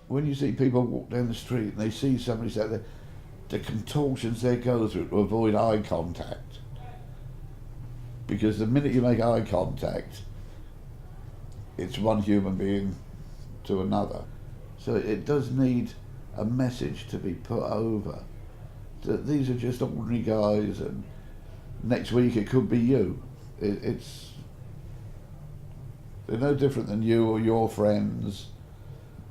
when you see people walk down the street and they see somebody sat there, the contortions they go through to avoid eye contact. Because the minute you make eye contact, it's one human being to another. So it does need a message to be put over. That these are just ordinary guys, and next week it could be you. They're no different than you or your friends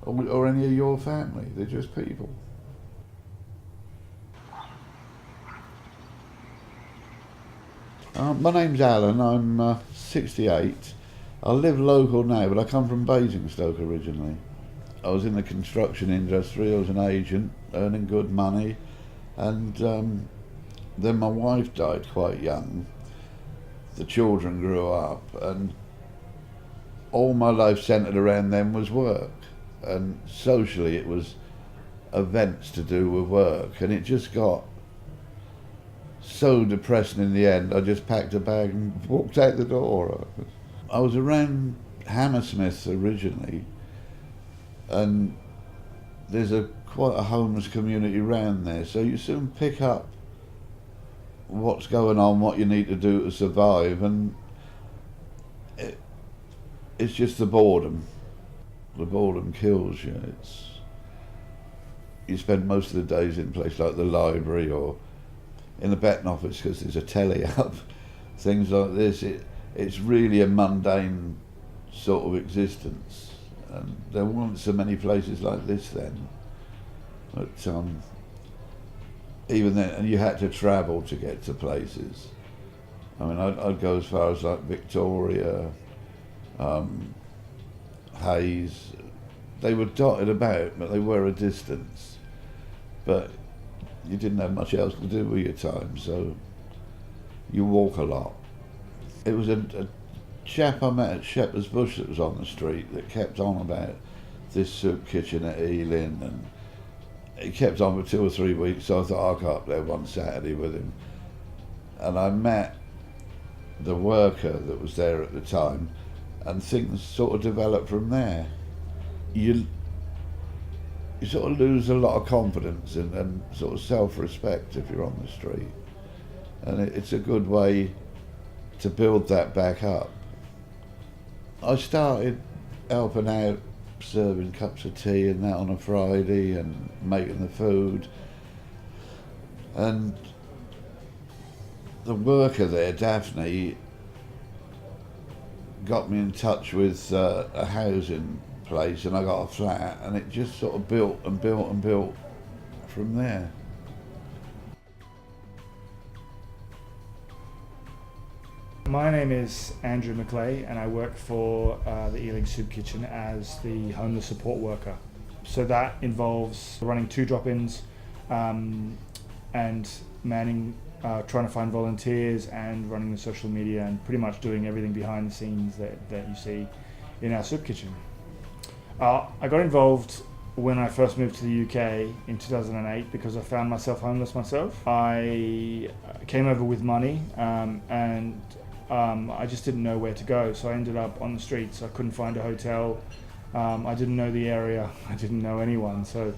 or any of your family. They're just people. My name's Alan. I'm 68. I live local now, but I come from Basingstoke originally. I was in the construction industry. I was an agent, earning good money, and then my wife died quite young. The children grew up, and all my life centred around them was work, and socially it was events to do with work, and it just got so depressing in the end. I just packed a bag and walked out the door. I was around Hammersmith originally, and there's quite a homeless community around there, so you soon pick up what's going on, what you need to do to survive, and it's just the boredom. The boredom kills you. You spend most of the days in a place like the library or in the betting office because there's a telly up, things like this. It's really a mundane sort of existence, and there weren't so many places like this then. But even then, and you had to travel to get to places. I mean, I'd go as far as like Victoria, Hayes. They were dotted about, but they were a distance. But you didn't have much else to do with your time, so you walk a lot. It was a chap I met at Shepherd's Bush that was on the street that kept on about this soup kitchen at Ealing, and he kept on for 2 or 3 weeks, so I thought I'll go up there one Saturday with him. And I met the worker that was there at the time, and things sort of developed from there. You sort of lose a lot of confidence and sort of self-respect if you're on the street. And it's a good way to build that back up. I started helping out, serving cups of tea and that on a Friday and making the food. And the worker there, Daphne, got me in touch with a housing place, and I got a flat, and it just sort of built and built and built from there. My name is Andrew McClay, and I work for the Ealing Soup Kitchen as the homeless support worker. So that involves running 2 drop-ins and manning, trying to find volunteers and running the social media and pretty much doing everything behind the scenes that you see in our soup kitchen. I got involved when I first moved to the UK in 2008 because I found myself homeless myself. I came over with money and I just didn't know where to go, so I ended up on the streets. I couldn't find a hotel. I didn't know the area. I didn't know anyone. So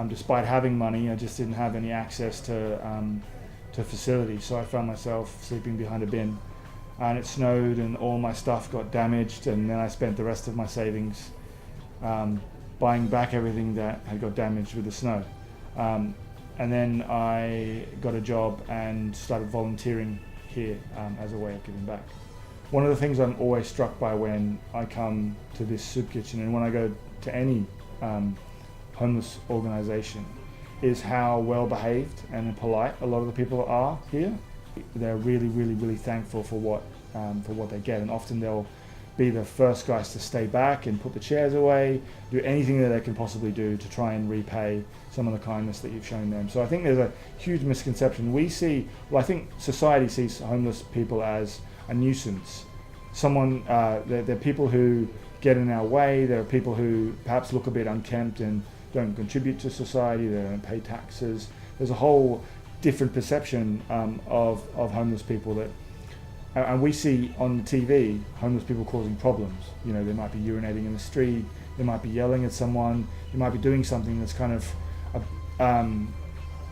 despite having money, I just didn't have any access to facilities. So I found myself sleeping behind a bin, and it snowed and all my stuff got damaged, and then I spent the rest of my savings buying back everything that had got damaged with the snow. And then I got a job and started volunteering here as a way of giving back. One of the things I'm always struck by when I come to this soup kitchen and when I go to any homeless organisation is how well behaved and polite a lot of the people are here. They're really, really, really thankful for what they get, and often they'll be the first guys to stay back and put the chairs away, do anything that they can possibly do to try and repay some of the kindness that you've shown them. So I think there's a huge misconception. I think society sees homeless people as a nuisance. They're people who get in our way, there are people who perhaps look a bit unkempt and don't contribute to society, they don't pay taxes. There's a whole different perception of homeless people and we see on the TV homeless people causing problems. You know, they might be urinating in the street, They might be yelling at someone. They might be doing something that's kind of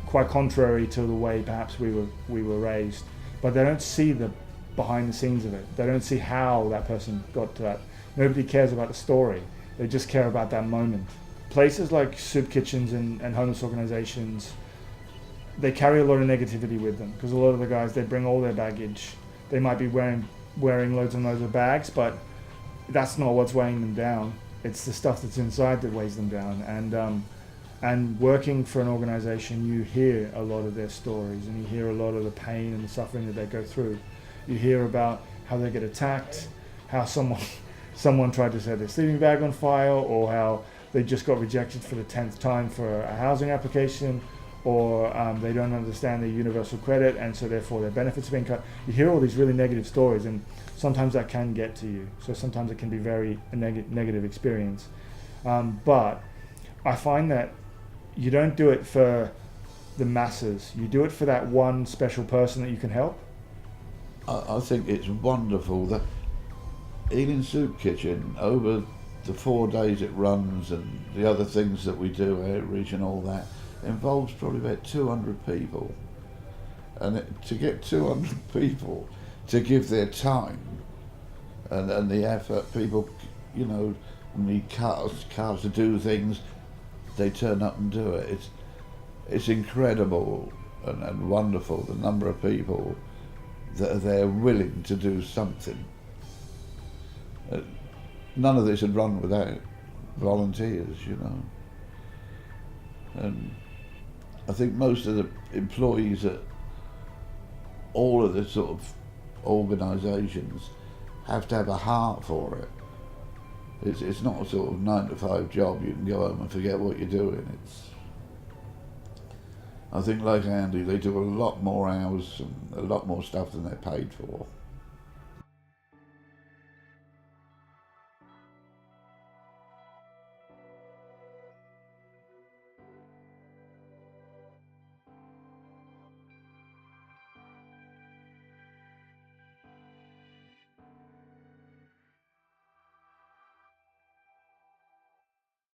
quite contrary to the way perhaps we were raised. But they don't see the behind the scenes of it. They don't see how that person got to that. Nobody cares about the story. They just care about that moment. Places like soup kitchens and homeless organizations, they carry a lot of negativity with them, because a lot of the guys, they bring all their baggage. They might be wearing loads and loads of bags, but that's not what's weighing them down. It's the stuff that's inside that weighs them down. And working for an organization, you hear a lot of their stories, and you hear a lot of the pain and the suffering that they go through. You hear about how they get attacked, how someone tried to set their sleeping bag on fire, or how they just got rejected for the 10th time for a housing application, or they don't understand their universal credit, and so therefore their benefits are being cut. You hear all these really negative stories, and sometimes that can get to you. So sometimes it can be a negative experience. But I find that you don't do it for the masses. You do it for that one special person that you can help. I think it's wonderful that Ealing Soup Kitchen, over the 4 days it runs and the other things that we do, outreach and all that, involves probably about 200 people. And to get 200 people to give their time and the effort, people, need cars to do things, they turn up and do it. It's incredible and wonderful, the number of people that are there willing to do something. None of this had run without volunteers, And I think most of the employees at all of the sort of organisations have to have a heart for it. It's not a sort of 9 to 5 job you can go home and forget what you're doing. I think, like Andy, they do a lot more hours and a lot more stuff than they're paid for.